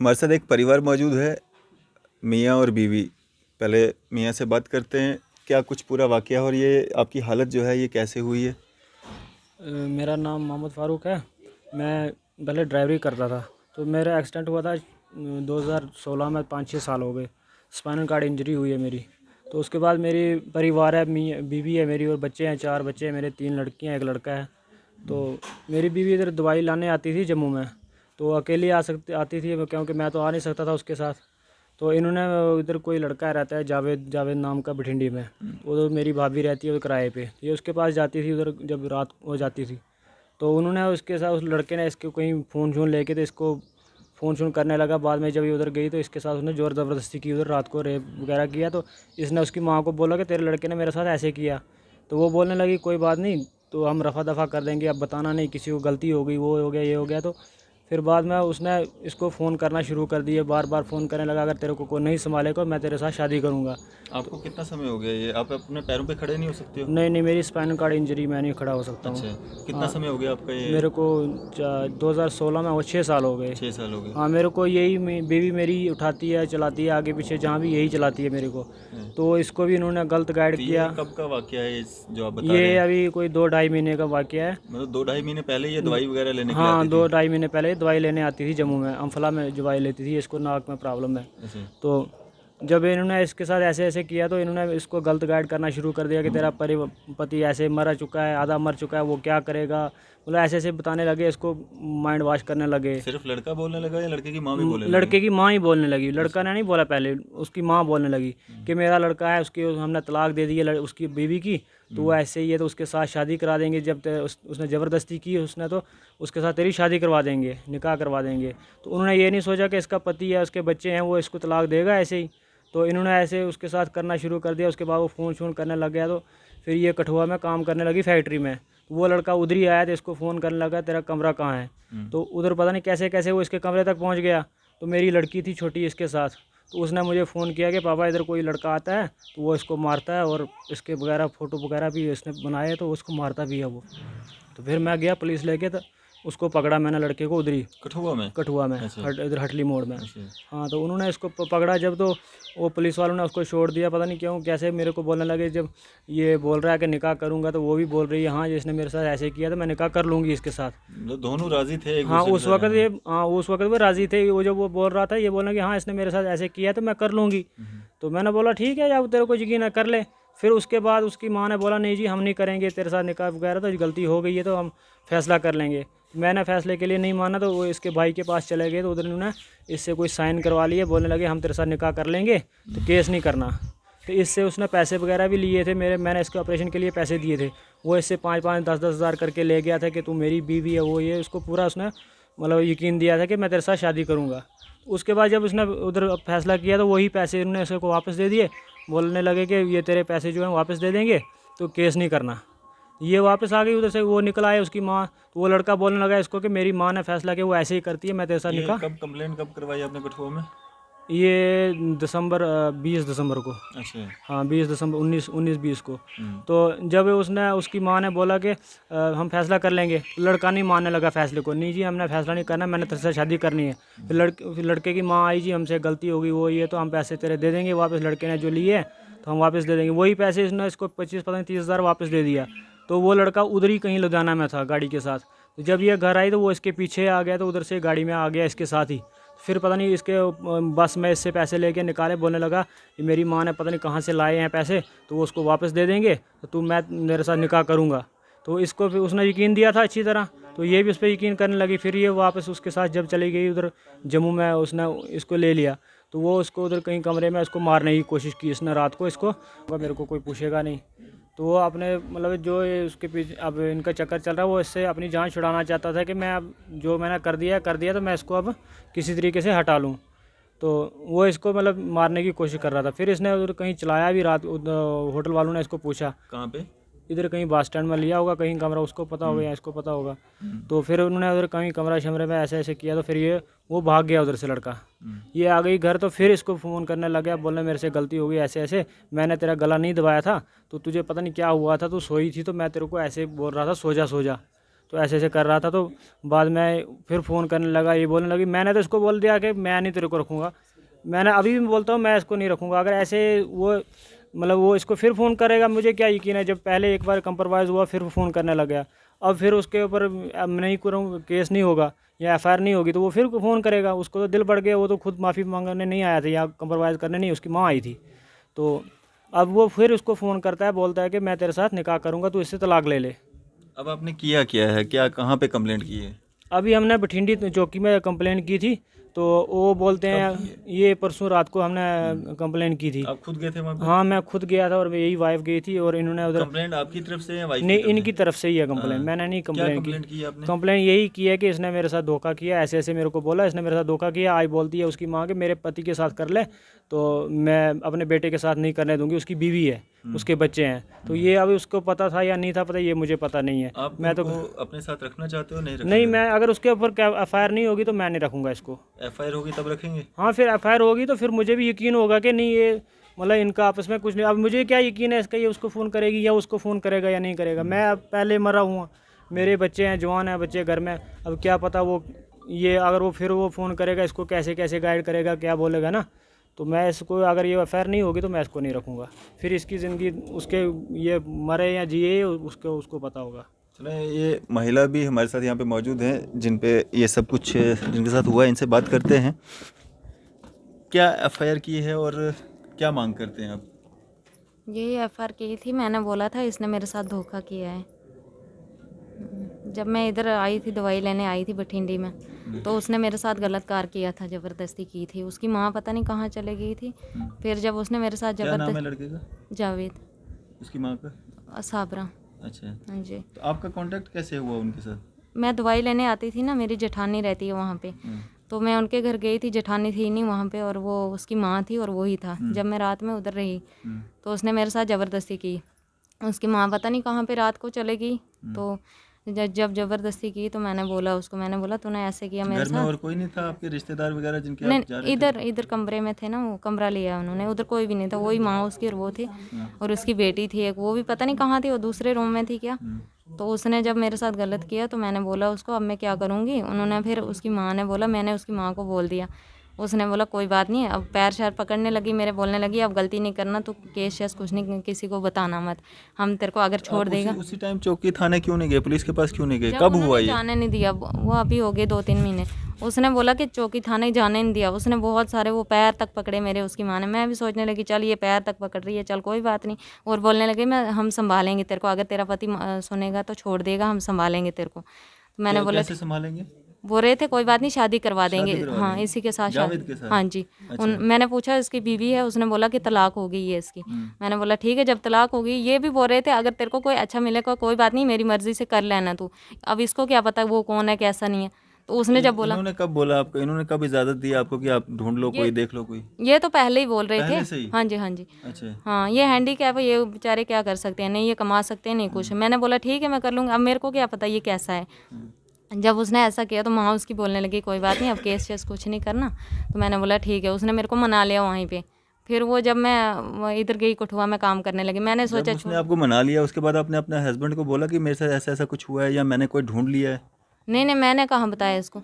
हमारे साथ एक परिवार मौजूद है, मियाँ और बीवी। पहले मियाँ से बात करते हैं, क्या कुछ पूरा वाकया और ये आपकी हालत जो है ये कैसे हुई है? मेरा नाम मोहम्मद फ़ारूक है। मैं पहले ड्राइवरी करता था, तो मेरा एक्सीडेंट हुआ था 2016 में। 5-6 साल हो गए। स्पाइनल कार्ड इंजरी हुई है मेरी। तो उसके बाद मेरी परिवार है, बीवी है मेरी और बच्चे हैं। 4 बच्चे हैं मेरे, 3 लड़कियां, 1 लड़का है। तो मेरी बीवी इधर दवाई लाने आती थी जम्मू में, तो अकेली आती थी क्योंकि मैं तो आ नहीं सकता था उसके साथ। तो इन्होंने इधर कोई लड़का रहता है जावेद जावेद नाम का, बठिंडी में। वो तो मेरी भाभी रहती है उधर किराए पे, ये उसके पास जाती थी उधर जब रात हो जाती थी। तो उन्होंने उसके साथ, उस लड़के ने इसके कहीं फ़ोन शोन लेके, तो इसको फ़ोन शोन करने लगा। बाद में जब ये उधर गई तो इसके साथ उसने ज़ोर ज़बरदस्ती की, उधर रात को रेप वगैरह किया। तो इसने उसकी माँ को बोला कि तेरे लड़के ने मेरे साथ ऐसे किया। तो वो बोलने लगी कोई बात नहीं, तो हम रफ़ा दफ़ा कर देंगे, अब बताना नहीं, किसी को गलती हो गई, वो हो गया, ये हो गया। तो फिर बाद में उसने इसको फ़ोन करना शुरू कर दिए, बार बार फ़ोन करने लगा, अगर तेरे को कोई नहीं संभालेगा मैं तेरे साथ शादी करूँगा। आपको कितना समय हो गया ये? आप अपने पैरों पे खड़े नहीं हो सकते हो? नहीं नहीं, मेरी स्पाइनल कार्ड इंजरी, मैं नहीं खड़ा हो सकता हूँ। अच्छा, कितना हाँ, समय हो गया आपका ये? मेरे को 2016 में वो 6 साल हो गए। 6 साल हो गए। हाँ, मेरे को यही बीवी मेरी उठाती है, चलाती है, आगे पीछे जहाँ भी यही चलाती है मेरे को। हैं। तो इसको भी इन्होंने गलत गाइड तो ये किया। कब का वाकया है जो आप बता रहे ये हैं? अभी कोई 2-2.5 महीने का वाकया है। मतलब 2 ढाई महीने पहले ये दवाई वगैरह लेने के लिए हाँ, आती थी? 2-2.5 महीने पहले दवाई लेने आती थी जम्मू में, अम्फला में दवाई लेती थी, इसको नाक में प्रॉब्लम है। अच्छा। तो जब इन्होंने इसके साथ ऐसे ऐसे किया, तो इन्होंने इसको गलत गाइड करना शुरू कर दिया कि तेरा पति ऐसे मर चुका है, आधा मर चुका है, वो क्या करेगा, मतलब ऐसे ऐसे बताने लगे, इसको माइंड वॉश करने लगे। सिर्फ लड़का बोलने लगा या लड़के की माँ भी बोलने लगी? लड़के की माँ ही बोलने लगी, लड़का ने नहीं बोला पहले, उसकी माँ बोलने लगी कि मेरा लड़का है, उसकी हमने तलाक दे दी है उसकी बीवी की, तो वो ऐसे ही है, तो उसके साथ शादी करा देंगे। जब उसने ज़बरदस्ती की उसने, तो उसके साथ तेरी शादी करवा देंगे, निकाह करवा देंगे। तो उन्होंने ये नहीं सोचा कि इसका पति है, उसके बच्चे हैं, वो इसको तलाक देगा ऐसे ही। तो इन्होंने ऐसे उसके साथ करना शुरू कर दिया। उसके बाद वो फ़ोन शोन करने लग गया। तो फिर ये कठुआ में काम करने लगी फैक्ट्री में। तो वो लड़का उधर ही आया, तो इसको फ़ोन करने लगा तेरा कमरा कहाँ है। तो उधर पता नहीं कैसे कैसे वो इसके कमरे तक पहुंच गया। तो मेरी लड़की थी छोटी इसके साथ, तो उसने मुझे फ़ोन किया कि पापा इधर कोई लड़का आता है, तो वो इसको मारता है, और इसके वगैरह फ़ोटो वगैरह भी इसने बनाए, तो उसको मारता भी है वो। तो फिर मैं गया पुलिस लेके, तो उसको पकड़ा मैंने, लड़के को, उधर ही कठुआ में? कठुआ में, अच्छा। इधर हटली मोड़ में। अच्छा। हाँ, तो उन्होंने इसको पकड़ा जब, तो वो पुलिस वालों ने उसको छोड़ दिया। पता नहीं क्यों, कैसे मेरे को बोलने लगे, जब ये बोल रहा है कि निकाह करूँगा, तो वो भी बोल रही है हाँ जिसने मेरे साथ ऐसे किया, तो मैं निकाह कर लूँगी इसके साथ। मतलब दोनों राजी थे एक हाँ, दूसरे के उस साथ वक़्त रहने ये, में? हाँ, उस वक़्त वो राज़ी थे। वो जब वो बोल रहा था, ये बोलना कि हाँ इसने मेरे साथ ऐसे किया है, तो मैं कर लूँगी। तो मैंने बोला ठीक है, जब तेरे को यकीन है कर ले। फिर उसके बाद उसकी माँ ने बोला नहीं जी, हम नहीं करेंगे तेरे साथ निकाह वगैरह, तो गलती हो गई है, तो हम फ़ैसला कर लेंगे। मैंने फ़ैसले के लिए नहीं माना, तो वो इसके भाई के पास चले गए, तो उधर उन्होंने इससे कोई साइन करवा लिए, बोलने लगे हम तेरे साथ निकाह कर लेंगे, तो केस नहीं करना। तो इससे उसने पैसे वगैरह भी लिए थे मेरे, मैंने इसके ऑपरेशन के लिए पैसे दिए थे। वो इससे 5-5, 10-10 हज़ार करके ले गया था कि तू मेरी बीवी है, वो ये, उसको पूरा उसने मतलब यकीन दिया था कि मैं तेरे साथ शादी करूँगा। उसके बाद जब उसने उधर फैसला किया, तो वही पैसे उन्होंने उसको वापस दे दिए। बोलने लगे कि ये तेरे पैसे जो हैं वापस दे देंगे, तो केस नहीं करना। ये वापस आ गई उधर से, वो निकल आए उसकी माँ। तो वो लड़का बोलने लगा इसको कि मेरी माँ ने फैसला किया, वो ऐसे ही करती है, मैं तेरे साथ ये निकाह। कब कंप्लेंट कब करवाई आपने कठुआ में? ये 20 दिसंबर को। अच्छा। हाँ, 20 दिसंबर, 19-20 को। हम्म। तो जब उसने, उसकी माँ ने बोला कि हम फैसला कर लेंगे, लड़का नहीं मानने लगा फैसले को। नहीं जी, हमने फैसला नहीं करना, मैंने तेरे से शादी करनी है। फिर लड़के की माँ आई, जी हमसे गलती हो गई, वो ये, तो हम पैसे तेरे दे देंगे वापस, लड़के ने जो लिए तो हम वापस दे देंगे। वही पैसे इसने इसको 25, पता नहीं 30 हज़ार वापस दे दिया। तो वो लड़का उधर ही कहीं लुधियाना में था गाड़ी के साथ। तो जब ये घर आई, तो वो इसके पीछे आ गया, तो उधर से गाड़ी में आ गया इसके साथ ही। फिर पता नहीं इसके बस में इससे पैसे लेके निकाले, बोलने लगा ये मेरी माँ ने पता नहीं कहाँ से लाए हैं पैसे, तो वो उसको वापस दे देंगे, तो तू, मैं मेरे साथ निकाह करूँगा। तो इसको फिर उसने यकीन दिया था अच्छी तरह, तो ये भी उस पर यकीन करने लगी। फिर ये वापस उसके साथ जब चली गई उधर जम्मू में, उसने इसको ले लिया। तो वो उसको उधर कहीं कमरे में उसको मारने की कोशिश की इसने रात को इसको, मेरे को कोई पूछेगा नहीं। तो वो अपने मतलब जो ये उसके पीछे अब इनका चक्कर चल रहा है, वो इससे अपनी जान छुड़ाना चाहता था कि मैं अब जो मैंने कर दिया, तो मैं इसको अब किसी तरीके से हटा लूँ। तो वो इसको मतलब मारने की कोशिश कर रहा था। फिर इसने उधर कहीं चलाया भी, रात होटल वालों ने इसको पूछा, कहाँ पे? इधर कहीं बस स्टैंड में लिया होगा कहीं कमरा, उसको पता होगा या इसको पता होगा। तो फिर उन्होंने उधर कहीं कमरा शमरे में ऐसे ऐसे किया, तो फिर ये वो भाग गया उधर से लड़का। ये आ गई घर, तो फिर इसको फ़ोन करने लग गया, बोलने मेरे से गलती हो गई, ऐसे ऐसे मैंने तेरा गला नहीं दबाया था, तो तुझे पता नहीं क्या हुआ था, तू सोई थी, तो मैं तेरे को ऐसे बोल रहा था सो जा सो जा। तो तो ऐसे ऐसे कर रहा था। तो बाद में फिर फ़ोन करने लगा, ये बोलने लगी। मैंने तो इसको बोल दिया कि मैं नहीं तेरे को रखूँगा। मैंने अभी भी बोलता हूँ मैं इसको नहीं रखूँगा। अगर ऐसे वो मतलब वो इसको फिर फ़ोन करेगा, मुझे क्या यकीन है, जब पहले एक बार कंप्रोमाइज़ हुआ फिर फ़ोन करने लग गया। अब फिर उसके ऊपर अब नहीं करूँ, केस नहीं होगा या एफआईआर नहीं होगी तो वो फिर फ़ोन करेगा। उसको तो दिल बढ़ गया, वो तो खुद माफ़ी मांगने नहीं आया था या कंप्रोमाइज़ करने नहीं, उसकी माँ आई थी। तो अब वो फिर उसको फ़ोन करता है, बोलता है कि मैं तेरे साथ निकाह करूँगा, तू इससे तलाक ले ले। अब आपने किया क्या है, क्या कहाँ पे कंप्लेंट की है? अभी हमने बठिंडी चौकी में कंप्लेंट की थी, तो वो बोलते कब हैं की है? ये परसों रात को हमने कंप्लेंट की थी। आप खुद गए थे वहाँ पे? हाँ, मैं खुद गया था और यही वाइफ गई थी और इन्होंने उधर। कंप्लेंट आपकी तरफ से या वाइफ की नहीं, तरफ इनकी से? तरफ से ही है कंप्लेंट, हाँ। मैंने नहीं क्या कंप्लेंट की। कंप्लेंट की आपने? कंप्लेंट यही की है कि इसने मेरे साथ धोखा किया, ऐसे ऐसे मेरे को बोला, इसने मेरे साथ धोखा किया। आई बोलती है उसकी माँ के मेरे पति के साथ कर ले, तो मैं अपने बेटे के साथ नहीं करने दूंगी, उसकी बीवी है, उसके बच्चे हैं। तो ये अभी उसको पता था या नहीं था पता, ये मुझे पता नहीं है। आप मैं तो उनको अपने साथ रखना चाहते हो, नहीं रखना नहीं, चाहते? मैं अगर उसके ऊपर एफआईआर नहीं होगी तो मैं नहीं रखूँगा इसको। एफआईआर होगी तब रखेंगे? हाँ, फिर एफआईआर होगी तो फिर मुझे भी यकीन होगा कि नहीं, ये मतलब इनका आपस में कुछ नहीं। अब मुझे क्या यकीन है इसका, ये उसको फ़ोन करेगी या उसको फ़ोन करेगा या नहीं करेगा। मैं अब पहले मरा हुआ, मेरे बच्चे हैं, जवान हैं बच्चे घर में। अब क्या पता वो ये अगर वो फिर वो फ़ोन करेगा, इसको कैसे कैसे गाइड करेगा, क्या बोलेगा ना। तो मैं इसको, अगर ये एफआईआर नहीं होगी तो मैं इसको नहीं रखूँगा। फिर इसकी ज़िंदगी उसके, ये मरे या जिए उसको पता होगा। चले, ये महिला भी हमारे साथ यहाँ पे मौजूद हैं जिन पे ये सब कुछ जिनके साथ हुआ है, इनसे बात करते हैं। क्या एफआईआर की है और क्या मांग करते हैं आप? यही एफआईआर की थी, मैंने बोला था इसने मेरे साथ धोखा किया है। जब मैं इधर आई थी, दवाई लेने आई थी बठिंडी में, तो उसने मेरे साथ गलत कार किया था, ज़बरदस्ती की थी। उसकी माँ पता नहीं कहाँ चले गई थी। फिर जब उसने मेरे साथ क्या नाम है ज़बरदस्त लड़के का? जावेद उसकी माँ का? साबरा। अच्छा। हाँ जी। तो आपका कांटेक्ट कैसे हुआ उनके साथ? मैं दवाई लेने आती थी ना, मेरी जेठानी रहती है वहाँ पे, तो मैं उनके घर गई थी। जेठानी थी नहीं वहाँ पे और वो उसकी माँ थी और वही था। जब मैं रात में उधर रही तो उसने मेरे साथ ज़बरदस्ती की। उसकी माँ पता नहीं कहाँ पे रात को चले गई। तो जब ज़बरदस्ती की तो मैंने बोला उसको, मैंने बोला तूने ऐसे किया मेरे घर में साथ। और कोई नहीं था आपके रिश्तेदार वगैरह जिनके नहीं, आप जा रहे थे? इधर कमरे में थे ना, वो कमरा लिया उन्होंने, उधर कोई भी नहीं था। वही माँ उसकी और वो थी और उसकी बेटी थी एक, वो भी पता नहीं कहाँ थी, वो दूसरे रूम में थी क्या। तो उसने जब मेरे साथ गलत किया तो मैंने बोला उसको अब मैं क्या करूँगी। उन्होंने फिर उसकी माँ ने बोला, मैंने उसकी माँ को बोल दिया। उसने बोला कोई बात नहीं। अब पैर शैर पकड़ने लगी मेरे, बोलने लगी अब गलती नहीं करना, तो केस शेस कुछ नहीं, किसी को बताना मत, हम तेरे को अगर छोड़ आप देगा। उसी टाइम चौकी थाने क्यों नहीं गए, पुलिस के पास क्यों नहीं गए? जब कब उन्होंने हुआ ये? जाने नहीं दिया, वो अभी हो गए 2-3 महीने। उसने बोला कि चौकी थाने जाने नहीं दिया। उसने बहुत सारे वो पैर तक पकड़े मेरे, उसकी माँ ने। मैं भी सोचने लगी चल ये पैर तक पकड़ रही है, चल कोई बात नहीं। और बोलने लगे हम संभालेंगे तेरे को, अगर तेरा पति सुनेगा तो छोड़ देगा, हम संभालेंगे तेरे को। तो मैंने बोला कैसे संभालेंगे? बोल रहे थे कोई बात नहीं, शादी करवा देंगे। शादी करवा हाँ, देंगे? इसी के साथ जावेद शादी। के साथ? हाँ जी। अच्छा। मैंने पूछा इसकी बीवी है, उसने बोला कि तलाक हो गई है इसकी। मैंने बोला ठीक है, जब तलाक हो गई, ये भी बोल रहे थे अगर तेरे को कोई अच्छा मिलेगा कोई बात नहीं, मेरी मर्जी से कर लेना तू। अब इसको क्या पता वो कौन है कैसा नहीं है। तो उसने जब बोला, इन्होंने कब बोला आपको, इन्होंने कब इजाजत दी आपको कि आप ढूंढ लो कोई, देख लो कोई? ये तो पहले ही बोल रहे थे। पहले से ही? हाँ जी, हाँ जी। अच्छा। हाँ, ये हैंडीकैप है, ये बेचारे क्या कर सकते हैं, नहीं ये कमा सकते हैं नहीं कुछ। मैंने बोला ठीक है मैं कर लूँगा, अब मेरे को क्या पता ये कैसा है। जब उसने ऐसा किया तो माँ उसकी बोलने लगी कोई बात नहीं, अब केस शेस कुछ नहीं करना। तो मैंने बोला ठीक है। उसने मेरे को मना लिया वहीं पे। फिर वो जब मैं इधर गई कठुआ में काम करने लगी, मैंने जब सोचा उसने आपको मना लिया उसके बाद आपने अपने हस्बैंड को बोला कि मेरे साथ ऐसा ऐसा कुछ हुआ है या मैंने कोई ढूंढ लिया है? नहीं नहीं, मैंने कहाँ बताया इसको,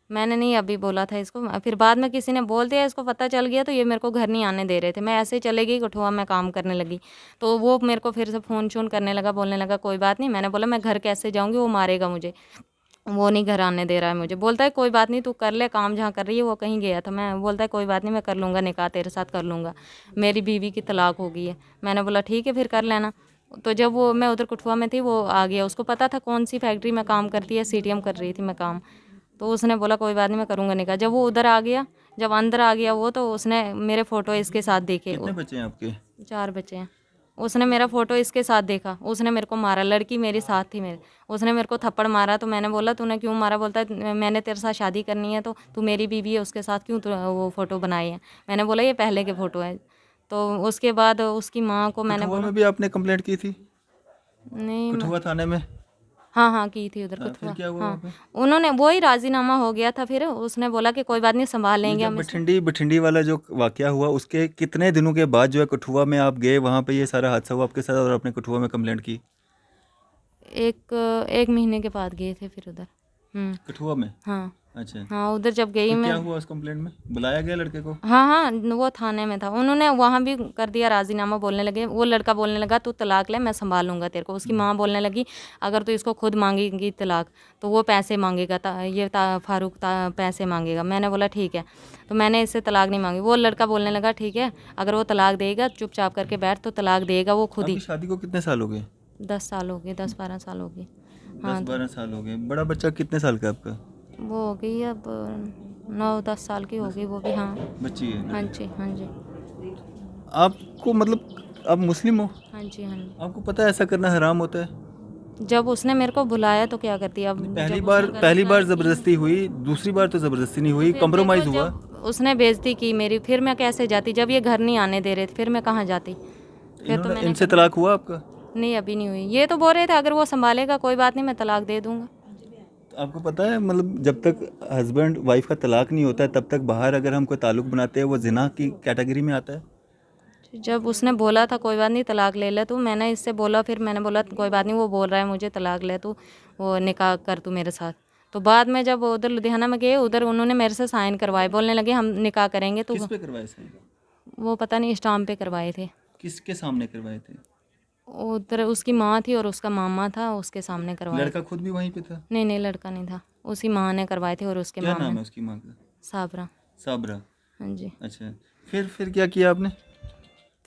मैंने नहीं अभी बोला था इसको। फिर बाद में किसी ने बोल दिया, इसको पता चल गया तो ये मेरे को घर नहीं आने दे रहे थे। मैं ऐसे ही चले गई कठुआ में काम करने लगी, तो वो मेरे को फिर से फ़ोन शोन करने लगा, बोलने लगा कोई बात नहीं। मैंने बोला मैं घर कैसे जाऊँगी, वो मारेगा मुझे, वो नहीं घर आने दे रहा है मुझे। बोलता है कोई बात नहीं तू कर ले काम, जहाँ कर रही है वो कहीं गया था। मैं बोलता है कोई बात नहीं मैं कर लूँगा निकाह, तेरे साथ कर लूँगा, मेरी बीवी की तलाक हो गई है। मैंने बोला ठीक है फिर कर लेना। तो जब वो मैं उधर कठुआ में थी, वो आ गया, उसको पता था कौन सी फैक्ट्री में काम करती है, सीटीएम कर रही थी मैं काम। तो उसने बोला कोई बात नहीं मैं करूँगा निकाह। जब वो उधर आ गया, जब अंदर आ गया वो, तो उसने मेरे फ़ोटो इसके साथ देखे। कितने बच्चे हैं आपके? 4 बच्चे हैं। उसने मेरा फ़ोटो इसके साथ देखा, उसने मेरे को मारा। लड़की मेरे साथ थी मेरे, उसने मेरे को थप्पड़ मारा। तो मैंने बोला तूने क्यों मारा? बोलता है मैंने तेरे साथ शादी करनी है, तो तू मेरी बीवी है, उसके साथ क्यों वो फ़ोटो बनाई है? मैंने बोला ये पहले के फ़ोटो है। तो उसके बाद उसकी माँ को मैंने कठुआ बोला में भी आपने कंप्लेंट की थी? नहीं। कठुआ थाने में? हाँ हाँ की थी उधर फिर कठुआ। क्या हुआ वहाँ हाँ, पे? उन्होंने वही राजीनामा हो गया था। फिर उसने बोला कि कोई बात नहीं संभाल ये लेंगे जब हम इसको। बठिंडी वाला जो वाकया हुआ उसके कितने दिनों के बाद जो है कठुआ में आप गए, वहाँ पे ये सारा हादसा हुआ आपके साथ और आपने कठुआ में कंप्लेंट की? एक महीने के बाद गए थे फिर उधर। कठुआ में? हाँ अच्छा। हाँ, उधर जब गई फिर मैं। क्या हुआ उस कंप्लेंट में? बुलाया गया लड़के को? हाँ हाँ, वो थाने में था, उन्होंने वहाँ भी कर दिया राजीनामा। बोलने लगे, वो लड़का बोलने लगा तू तलाक ले, मैं संभालूंगा तेरे को। उसकी माँ बोलने लगी अगर तू इसको खुद मांगेगी तलाक तो वो पैसे मांगेगा, फारूक पैसे मांगेगा। मैंने बोला ठीक है, तो मैंने इससे तलाक नहीं मांगी। वो लड़का बोलने लगा ठीक है, अगर वो तलाक देगा चुपचाप करके बैठ, तो तलाक देगा वो खुद ही। आपकी शादी को कितने साल हो गए? 10 साल हो गए, 10-12 साल हो गए। 10-12 साल हो गए। बड़ा बच्चा कितने साल का है आपका? वो हो गई अब 9-10 साल की हो गई वो भी। हाँ बच्ची है? हाँ जी हाँ जी आपको मतलब आप मुस्लिम हो? हाँ जी हाँ जी। आपको पता है ऐसा करना हराम होता है? जब उसने मेरे को बुलाया तो क्या करती अब। पहली बार ज़बरदस्ती हुई, दूसरी बार तो ज़बरदस्ती नहीं हुई, कंप्रोमाइज़ हुआ। उसने बेइज्जती की मेरी, फिर मैं कैसे जाती? जब ये घर नहीं आने दे रहे थे फिर मैं कहाँ जाती? फिर तो मैंने इनसे तलाक हुआ आपका? नहीं, अभी नहीं हुई। ये तो बोल रहे थे अगर वो संभालेगा कोई बात नहीं, मैं तलाक दे दूंगा। तो आपको पता है मतलब जब तक हस्बैंड वाइफ का तलाक नहीं होता है तब तक बाहर अगर हम कोई ताल्लुक बनाते हैं वो जिना की कैटेगरी में आता है। जब उसने बोला था कोई बात नहीं तलाक ले ले तू, मैंने इससे बोला, फिर मैंने बोला कोई बात नहीं, वो बोल रहा है मुझे तलाक ले तू, वो निकाह कर तू मेरे साथ। तो बाद में जब उधर लुधियाना में गए, उधर उन्होंने मेरे से साइन करवाए, बोलने लगे हम निकाह करेंगे। तो किस पे करवाए थे? वो पता नहीं स्टाम्प पे करवाए थे। किसके सामने करवाए थे? उधर उसकी माँ थी और उसका मामा था, उसके सामने करवाए। लड़का खुद भी वहीं पे था? नहीं नहीं, लड़का नहीं था, उसकी माँ ने करवाए थे और उसके क्या मामा नाम ने। है उसकी माँ का? साबरा। साबरा। हाँ जी। अच्छा, फिर क्या किया आपने?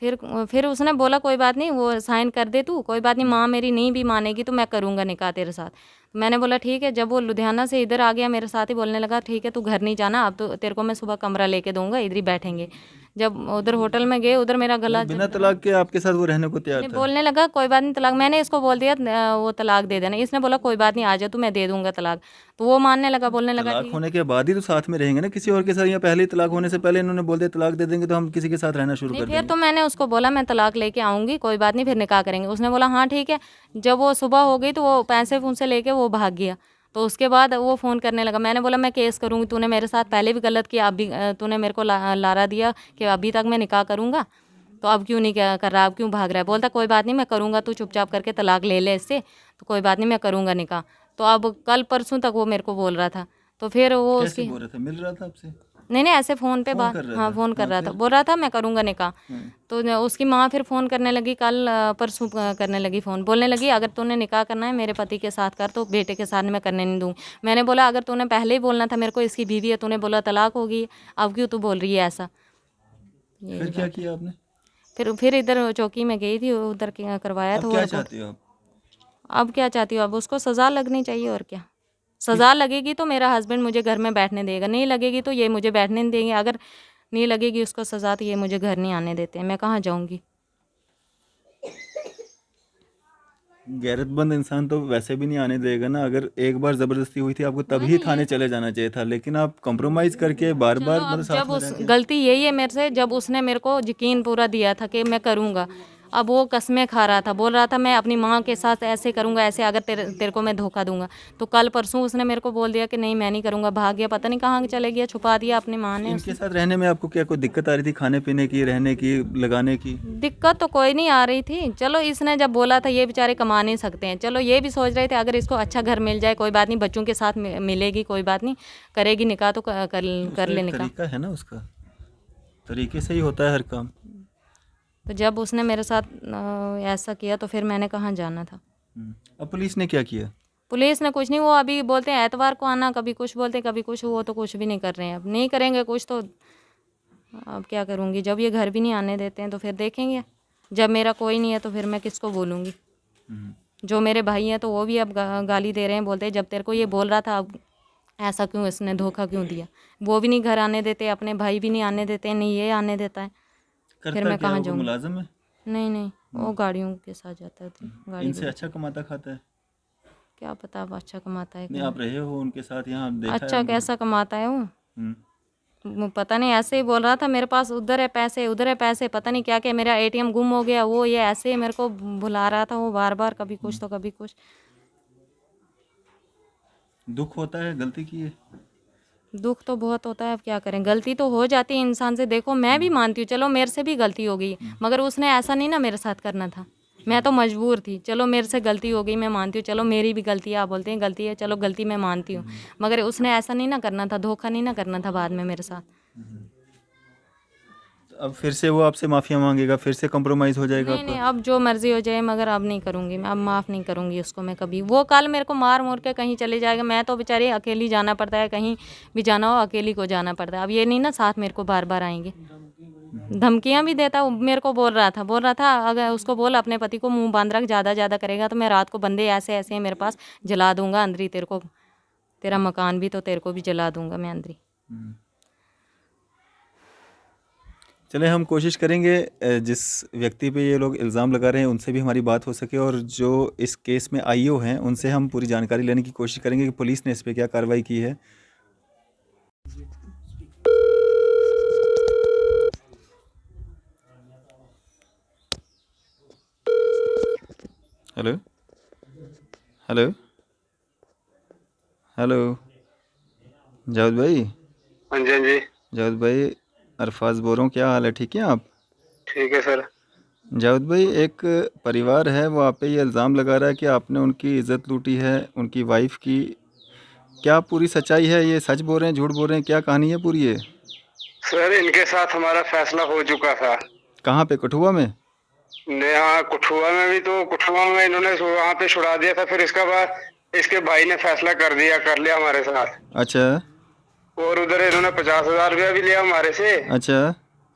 फिर उसने बोला कोई बात नहीं, वो साइन कर दे तू, कोई बात नहीं, माँ मेरी नहीं भी मानेगी तो मैं करूँगा निकाह तेरे साथ। मैंने बोला ठीक है। जब वो लुधियाना से इधर आ गया मेरे साथ ही, बोलने लगा ठीक है तू घर नहीं जाना, अब तो तेरे को मैं सुबह कमरा लेके दूंगा, इधर ही बैठेंगे। जब उधर होटल में गए, उधर मेरा गला बिना तलाक के आपके साथ वो रहने को तैयार था? बोलने लगा कोई बात नहीं तलाक। मैंने इसको बोल दिया वो तलाक दे देना। इसने बोला कोई बात नहीं आ जा तू, मैं दे दूंगा तलाक। तो वो मानने लगा, बोलने लगा तलाक ठीक है। होने के बाद ही तो साथ में रहेंगे ना किसी और के साथ, या पहले ही तलाक होने से पहले इन्होंने बोल दिया तलाक दे देंगे तो हम किसी के साथ रहना शुरू नहीं, कर फिर देंगे? तो मैंने उसको बोला मैं तलाक लेके आऊंगी, कोई बात नहीं, फिर निकाह करेंगे। उसने बोला हाँ ठीक है। जब वो सुबह हो गई तो वो पैसे फूसे लेके वो भाग गया। तो उसके बाद वो फ़ोन करने लगा। मैंने बोला मैं केस करूँगी, तूने मेरे साथ पहले भी गलत किया, अब भी तूने मेरे को लारा दिया कि अभी तक मैं निकाह करूँगा, तो अब क्यों नहीं क्या कर रहा, अब क्यों भाग रहा है? बोलता कोई बात नहीं मैं करूँगा, तू चुपचाप करके तलाक ले ले इससे, तो कोई बात नहीं मैं करूँगा निकाह। तो अब कल परसों तक वो मेरे को बोल रहा था। तो फिर वो कैसे उसकी बोल रहा था? मिल रहा था आपसे? नहीं नहीं, ऐसे फ़ोन पे बात, कर रहा हाँ था? फ़ोन कर हाँ, रहा था, फिर? बोल रहा था मैं करूँगा निकाह। तो उसकी माँ फिर फ़ोन करने लगी, कल परसों करने लगी फ़ोन, बोलने लगी अगर तूने निकाह करना है मेरे पति के साथ कर, तो बेटे के साथ मैं करने नहीं दूँ। मैंने बोला अगर तूने पहले ही बोलना था मेरे को इसकी बीवी है, तूने बोला तलाक होगी, अब क्यों तू बोल रही है ऐसा? फिर क्या किया आपने? फिर इधर चौकी में गई थी, उधर करवाया था अब वो क्या रिपोर्ट। चाहती हो आप? अब क्या चाहती हूँ? अब उसको सज़ा लगनी चाहिए, और क्या। सज़ा लगेगी तो मेरा हस्बैंड मुझे घर में बैठने देगा, नहीं लगेगी तो ये मुझे बैठने नहीं देंगे। अगर नहीं लगेगी उसको सज़ा तो ये मुझे घर नहीं आने देते हैं, मैं कहाँ जाऊँगी? गैरतमंद इंसान तो वैसे भी नहीं आने देगा ना। अगर एक बार ज़बरदस्ती हुई थी आपको तभी थाने चले जाना चाहिए था, लेकिन आप कॉम्प्रोमाइज़ करके बार बार चलो, अब मतलब साथ जब में उस रह के। गलती यही है मेरे से, जब उसने मेरे को यकीन पूरा दिया था कि मैं करूँगा, अब वो कस्में खा रहा था, बोल रहा था मैं अपनी माँ के साथ ऐसे करूँगा, ऐसे अगर तेरे को मैं धोखा दूंगा। तो कल परसों उसने मेरे को बोल दिया कि नहीं मैं नहीं करूँगा, भाग गया, पता नहीं कहाँ चले गया, छुपा दिया अपनी माँ ने। इनके साथ रहने में आपको क्या कोई दिक्कत आ रही थी? खाने पीने की, रहने की, लगाने की? दिक्कत तो कोई नहीं आ रही थी। चलो इसने जब बोला था ये बेचारे कमा नहीं सकते हैं, चलो ये भी सोच रहे थे अगर इसको अच्छा घर मिल जाए कोई बात नहीं, बच्चों के साथ मिलेगी कोई बात नहीं, करेगी निकाह तो कर ले एक निकाह। तरीका है ना उसका, तरीके से ही होता है हर काम। तो जब उसने मेरे साथ ऐसा किया तो फिर मैंने कहाँ जाना था। अब पुलिस ने क्या किया? पुलिस ने कुछ नहीं, वो अभी बोलते हैं एतवार को आना, कभी कुछ बोलते हैं कभी कुछ, वो तो कुछ भी नहीं कर रहे हैं। अब नहीं करेंगे कुछ तो अब क्या करूँगी? जब ये घर भी नहीं आने देते हैं तो फिर देखेंगे। जब मेरा कोई नहीं है तो फिर मैं किसको बोलूँगी? जो मेरे भाई हैं तो वो भी अब गाली दे रहे हैं, बोलते हैं जब तेरे को ये बोल रहा था अब ऐसा क्यों, इसने धोखा क्यों दिया? वो भी नहीं घर आने देते, अपने भाई भी नहीं आने देते, नहीं ये आने देता है। फिर मैं कहाँ जाऊँगी? मुलाजिम है? नहीं नहीं, वो गाड़ियों के साथ जाता है, गाड़ी इनसे अच्छा कमाता खाता है? क्या पता अब अच्छा कमाता है कि नहीं, आप रहे हो उनके साथ, यहाँ देखा है अच्छा कैसा कमाता है वो। हम्म। वो पता नहीं ऐसे ही बोल रहा था मेरे पास उधर है पैसे, उधर है पैसे, पता नहीं क्या क्या, मेरा एटीएम गुम हो गया, वो ये ऐसे ही मेरे को भुला रहा था वो बार बार, कभी कुछ तो कभी कुछ। दुख होता है, गलती की है। दुख तो बहुत होता है, अब क्या करें, गलती तो हो जाती है इंसान से। देखो मैं भी मानती हूँ चलो मेरे से भी गलती हो गई, मगर उसने ऐसा नहीं ना मेरे साथ करना था। मैं तो मजबूर थी। चलो मेरे से गलती हो गई, मैं मानती हूँ, चलो मेरी भी गलती है, आप बोलते हैं गलती है, चलो गलती मैं मानती हूँ, मगर उसने ऐसा नहीं ना करना था, धोखा नहीं ना करना था बाद में मेरे साथ। अब फिर से वो आपसे माफ़िया मांगेगा, फिर से कॉम्प्रोमाइज़ हो जाएगा नहीं नहीं, आपका? अब जो मर्जी हो जाए, मगर अब नहीं करूँगी मैं, अब माफ़ नहीं करूँगी उसको मैं कभी। वो कल मेरे को मार मोर के कहीं चले जाएगा, मैं तो बेचारी अकेली जाना पड़ता है, कहीं भी जाना हो अकेली को जाना पड़ता है। अब ये नहीं ना साथ मेरे को बार बार आएंगे, धमकियाँ भी देता। वो मेरे को बोल रहा था अगर उसको बोल अपने पति को मुंह बांध रख, ज़्यादा करेगा तो मैं रात को बंदे ऐसे ऐसे हैं मेरे पास, जला दूंगा अंदरी तेरे को, तेरा मकान भी तो तेरे को भी जला दूंगा मैं अंदरी। चले हम कोशिश करेंगे जिस व्यक्ति पे ये लोग इल्ज़ाम लगा रहे हैं उनसे भी हमारी बात हो सके, और जो इस केस में आईओ हैं उनसे हम पूरी जानकारी लेने की कोशिश करेंगे कि पुलिस ने इस पे क्या कार्रवाई की है। हेलो हेलो हेलो जावेद भाई। हाँ जी, हाँ जी। जावेद भाई, अरफाज बोल रहा हूँ, क्या हाल है, ठीक हैं आप? ठीक है सर। जावेद भाई, एक परिवार है वो आप पे ये इल्ज़ाम लगा रहा है कि आपने उनकी इज़्ज़त लूटी है, उनकी वाइफ की। क्या पूरी सच्चाई है? ये सच बोल रहे हैं, झूठ बोल रहे हैं, क्या कहानी है पूरी ये? सर इनके साथ हमारा फैसला हो चुका था। कहाँ पे, कठुआ में? यहाँ कुठुआ में भी, तो कुठुआ में इन्होंने वहाँ पे छुड़ा दिया था, फिर इसके बाद इसके भाई ने फैसला कर लिया हमारे साथ। अच्छा और उधर इन्होंने 50,000 रुपया भी लिया हमारे से। अच्छा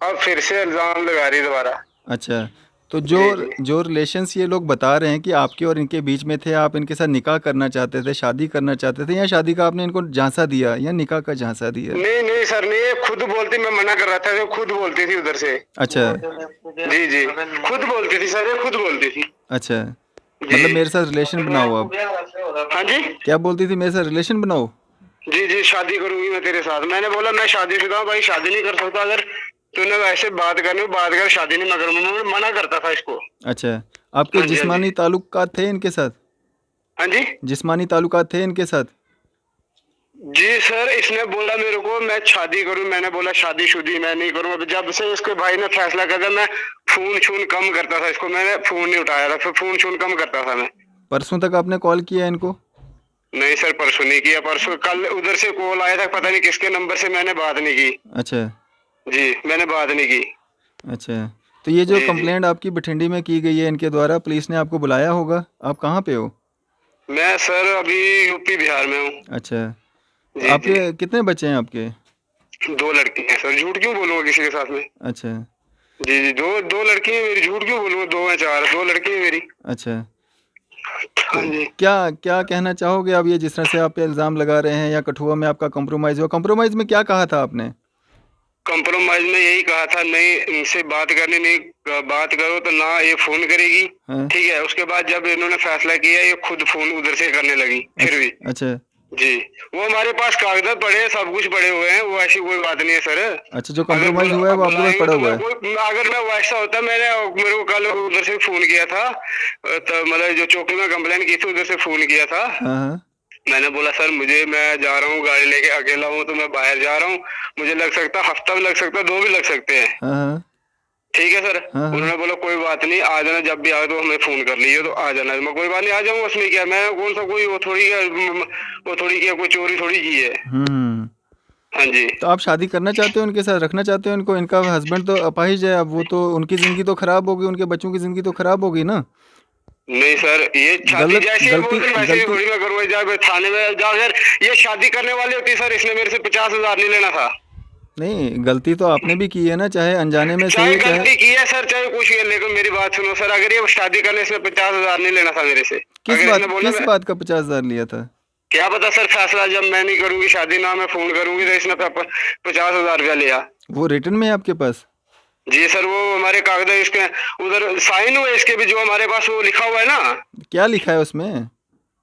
अब फिर से इल्जाम लगा रही दोबारा। अच्छा। तो जो जी जी। जो रिलेशंस ये लोग बता रहे हैं कि आपके और इनके बीच में थे, आप इनके साथ निकाह करना चाहते थे, शादी करना चाहते थे, या शादी का आपने इनको झांसा दिया या निकाह का झांसा दिया? नहीं नहीं सर, नहीं, ये खुद बोलती, मैं मना कर रहा था, ये खुद बोलती थी उधर से। अच्छा जी जी, खुद बोलती थी सर, ये खुद बोलती थी। अच्छा। जी। मतलब मेरे साथ रिलेशन बनाओ आप? हाँ जी। क्या बोलती थी, मेरे साथ रिलेशन बनाओ? जी जी, शादी करूंगी मैं तेरे साथ। मैंने बोला मैं शादीशुदा हूँ भाई, शादी नहीं कर सकता, अगर तूने वैसे बात करनी हो बात कर, शादी नहीं मैं करूंगा। मैं मना करता था इसको। अच्छा। आपके हाँ जी, हाँ जी। जिस्मानी ताल्लुकात थे इनके साथ? हाँ जी। जिस्मानी ताल्लुकात थे इनके साथ? जी सर, इसने बोला मेरे को मैं शादी करूं, मैंने बोला शादीशुदी मैं नहीं करूंगा। जब से इसके भाई ने फैसला कर दिया, मैं फोन छून कम करता था इसको, मैंने फोन नहीं उठाया था, फिर फोन छून कम करता था मैं। परसों तक आपने कॉल किया इनको? नहीं सर, परसों नहीं किया। परसों कल उधर से कॉल आया था, पता नहीं किसके नंबर से, मैंने बात नहीं की। अच्छा जी, मैंने बात नहीं की। अच्छा। तो ये जो जी जी। कंप्लेंट आपकी बठिंडी में की गई है इनके द्वारा, पुलिस ने आपको बुलाया होगा, आप कहाँ पे हो? मैं सर अभी यूपी बिहार में हूँ। अच्छा। तो जी जी। आपके कितने बच्चे हैं आपके? 2 लड़की हैं सर, झूठ क्यों बोलूंगा किसी के साथ में। अच्छा जी जी, दो लड़की है मेरी, झूठ क्यों बोलूंगा, 2 है 4, 2 लड़की है मेरी। अच्छा। हाँ तो जी। क्या क्या कहना चाहोगे अब, ये जिस तरह से आप पे इल्ज़ाम लगा रहे हैं, या कठुआ में आपका कॉम्प्रोमाइज़ हुआ, कॉम्प्रोमाइज़ में क्या कहा था आपने? कॉम्प्रोमाइज में यही कहा था, नहीं इनसे बात करनी नहीं, बात करो तो ना ये फोन करेगी। हाँ। ठीक है, उसके बाद जब इन्होंने फैसला किया, ये खुद फोन उधर से करने लगी फिर भी। अच्छा जी, वो हमारे पास कागजात पड़े हैं, सब कुछ पड़े हुए हैं, वो ऐसी कोई बात नहीं है सर। अच्छा। जो अगर कॉम्प्रोमाइज़ हुआ है वो आपके पास बुलाएंगे पड़ा तो हुआ मैं है? कोई, अगर मैं वैसा होता, मेरे को कल उधर से फोन किया था, तो मतलब जो चौकी में कंप्लेन की थी उधर से फोन किया था। हाँ हाँ मैंने बोला सर मैं जा रहा हूँ, गाड़ी लेके अकेला हूँ, तो मैं बाहर जा रहा हूँ, मुझे लग सकता हफ्ता भी लग सकता, 2 भी लग सकते हैं। हाँ हाँ ठीक है सर। हाँ हाँ। उन्होंने बोला कोई बात नहीं, आ जाना, जब भी आओ तो हमें फोन कर लीजिए, तो आ जाना। मैं कोई बात नहीं, आ जाऊंगा, उसमें क्या, मैं कौन सा कोई वो थोड़ी क्या कोई चोरी थोड़ी की है। हम्म। हाँ जी। तो आप शादी करना चाहते हो, इनके साथ रखना चाहते हो इनको? इनका हस्बैंड तो अपाहिज है, अब वो तो, उनकी ज़िंदगी तो ख़राब होगी, उनके बच्चों की ज़िंदगी तो ख़राब होगी ना। नहीं सर, ये शादी गलत जैसे ही गलती बोलते वैसे ही गलती थोड़ी मैं करूँगा। जब थाने में जाकर ये शादी करने वाली होती सर, इसने मेरे से 50,000 नहीं लेना था। नहीं, गलती तो आपने भी की है ना, चाहे अनजाने में चाहे सही, चाहे। गलती की है सर, चाहे कुछ किया, लेकिन मेरी बात सुनो सर, अगर ये शादी करने इसने 50,000 नहीं लेना था मेरे से। अगर इसने बोला किस बात का 50,000 लिया था? क्या पता सर, फैसला जब मैं नहीं करूंगी शादी, ना मैं फोन करूंगी, तो इसने 50,000 रुपया लिया। वो रिटर्न में है आपके पास? जी सर, वो हमारे कागज इसके उधर साइन हुए, इसके भी जो हमारे पास वो लिखा हुआ है ना। क्या लिखा है उसमें?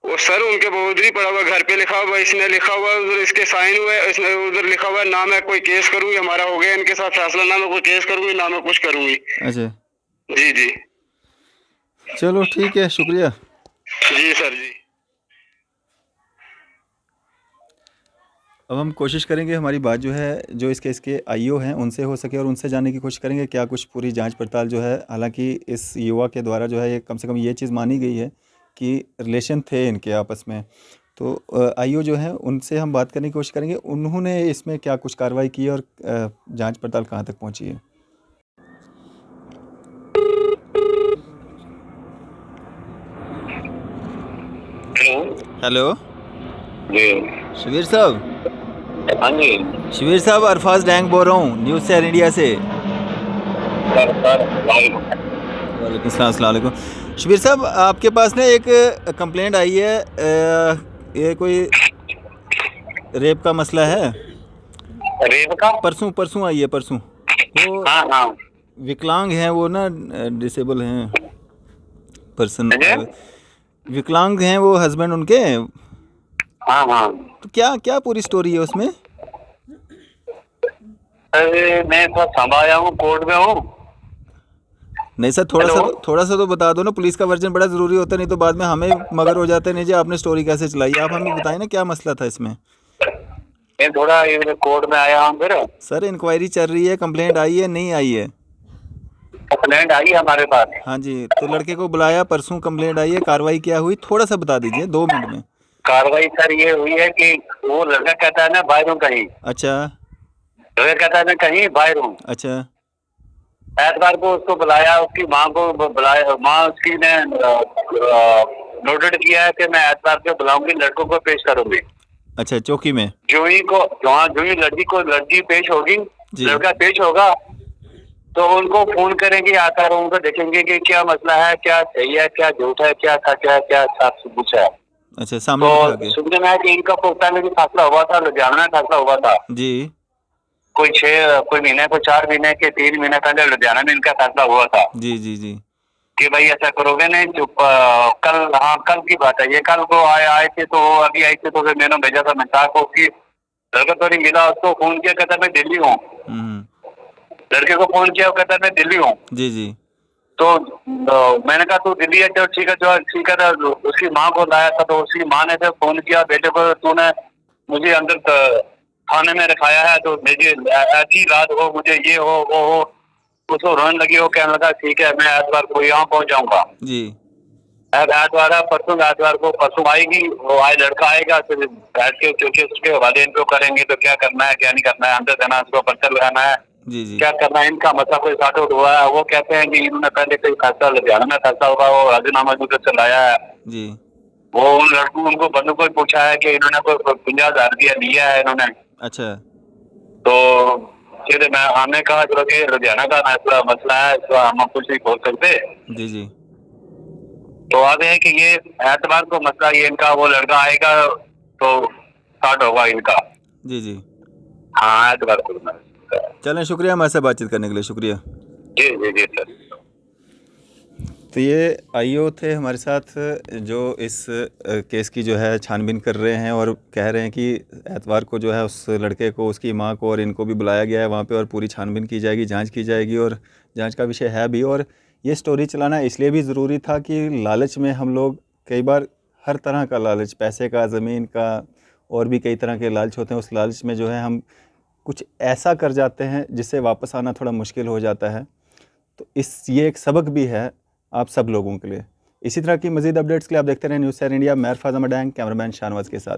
वो सर उनके बहुदरी पड़ा हुआ, घर पे लिखा हुआ, इसने लिखा हुआ, उधर इसके साइन हुए, इसने उधर लिखा हुआ, ना मैं कोई केस करूंगी, हमारा हो गया इनके साथ फैसला, ना मैं कोई केस करूंगी, ना मैं कुछ करूंगी। अच्छा। जी जी। चलो ठीक है, शुक्रिया। जी सर जी। अब हम कोशिश करेंगे हमारी बात जो है जो इस केस के आईओ हैं उनसे हो सके और उनसे जानने की कोशिश करेंगे क्या कुछ पूरी जांच पड़ताल जो है, हालांकि इस युवा के द्वारा जो है ये कम से कम ये चीज़ मानी गई है कि रिलेशन थे इनके आपस में। तो आईओ जो है उनसे हम बात करने की कोशिश करेंगे, उन्होंने इसमें क्या कुछ कार्रवाई की है और जांच पड़ताल कहाँ तक पहुँची है। हेलो जी शबीर साहब। हाँ जी शबीर साहब, अरफाज डैंग बोल रहा हूँ न्यूज़ से इंडिया से। सर वालेकुम सलाम, अस्सलाम वालेकुम। शबीर साहब, आपके पास ना एक कंप्लेंट आई है, ये कोई रेप का मसला है। रेप का परसों परसों आई है, परसों। वो हाँ हाँ विकलांग हैं, वो ना डिसेबल हैं पर्सन, अजय? विकलांग हैं वो हस्बैंड उनके। हाँ हाँ तो क्या क्या पूरी स्टोरी है उसमें। अरे मैं थोड़ा संभाया हूँ, कोर्ट में हूँ। नहीं सर, थोड़ा सा तो बता दो ना, पुलिस का वर्जन बड़ा ज़रूरी होता है, नहीं तो बाद में हमें मगर हो जाते हैं नहीं जी आपने स्टोरी कैसे चलाई। आप हमें बताएं ना क्या मसला था इसमें। मैं थोड़ा कोर्ट में आया हूँ फिर। सर इंक्वायरी चल रही है, कंप्लेंट आई है नहीं आई है। कंप्लेंट आई है हमारे पास। हाँ जी, तो लड़के को बुलाया, परसों कंप्लेंट आई है, कार्रवाई क्या हुई थोड़ा सा बता दीजिए 2 मिनट में। कार्रवाई सर ये हुई है कि वो लड़का कहता है ना बाहर हूँ कहीं, अच्छा लड़का कहता है मैं कहीं बाहर हूँ। अच्छा एतवार को उसको बुलाया, उसकी माँ को बुलाया, माँ उसकी ने नोटेड किया है कि मैं एतवार को बुलाऊंगी, लड़कों को पेश करूंगी। अच्छा, चौकी में। जो ही लड़की पेश होगी, जी। लड़का पेश होगा तो उनको फोन करेंगे, आता रहो उनको देखेंगे कि क्या मसला है, क्या सही है, क्या झूठ है, क्या सच है, क्या साफ कुछ है। अच्छा, सामने बिठा तो के। सुनने में आया कि इनका कोटा में भी फैसला हुआ था, लुधियाना में फैसला हुआ था। जी कोई महीने, कोई 4 महीने के 3 महीने पहले लुधियाना में इनका फैसला हुआ था जी जी जी कि भाई ऐसा करोगे नहीं। कल की बात है ये, कल को आए थे, तो अभी आई थे, तो फिर मैंने भेजा था मिसाल को, उसकी लड़का थोड़ी मिला, उसको फोन किया, कहता मैं दिल्ली हूँ। हम्म, लड़के को फोन किया, वो कहता मैं दिल्ली हूँ। जी जी तो मैंने कहा तू दिल्ली है, जो ठीक है, जो ठीक है। तो उसकी माँ को लाया था, तो उसकी माँ ने फिर फोन किया, बेटे को तूने मुझे अंदर थाने में रखाया है, तो मुझे ऐसी रात हो, मुझे ये हो वो हो। उसको रोने लगी, वो कहने लगा ठीक है मैं एतवार को यहाँ पहुंच जाऊंगा। जी एतवार परसों आएगी, वो लड़का आएगा, फिर बैठ के चौके उसके हवाले इनको करेंगे, तो क्या करना है क्या नहीं करना है, अंदर जाना, उसको पर्चा लगाना है, जी जी क्या करना है, इनका मसला कोई सॉर्ट आउट हुआ है। वो कहते हैं कि इन्होंने पहले कोई फैसला लुधियाना में फैसला होगा, वो राजीनामा जो चलाया है। जी। वो उन लड़कों उनको बंदों को पूछा है कि इन्होंने कोई 50,000 रुपया लिया है इन्होंने। अच्छा तो फिर हमने कहा चलो कि लुधियाना का मसला है, तो हम कुछ नहीं बोल सकते। जी जी तो आगे है कि ये एतवार को मसला, ये इनका वो लड़का आएगा तो स्टार्ट होगा इनका। जी जी। हाँ एतवार को। चलें, शुक्रिया हमारे साथ बातचीत करने के लिए, शुक्रिया। जी जी जी सर। तो ये आईओ थे हमारे साथ जो इस केस की जो है छानबीन कर रहे हैं और कह रहे हैं कि एतवार को जो है उस लड़के को, उसकी माँ को और इनको भी बुलाया गया है वहाँ पे और पूरी छानबीन की जाएगी, जांच की जाएगी और जांच का विषय है भी। और ये स्टोरी चलाना इसलिए भी ज़रूरी था कि लालच में हम लोग कई बार, हर तरह का लालच, पैसे का, ज़मीन का, और भी कई तरह के लालच होते हैं, उस लालच में जो है हम कुछ ऐसा कर जाते हैं जिससे वापस आना थोड़ा मुश्किल हो जाता है। तो ये एक सबक भी है आप सब लोगों के लिए। इसी तरह की मज़ीद अपडेट्स के लिए आप देखते रहें न्यूज़ 7 इंडिया। मैं अरफाज अहमद डैंग, कैमरामैन शाहनवाज के साथ।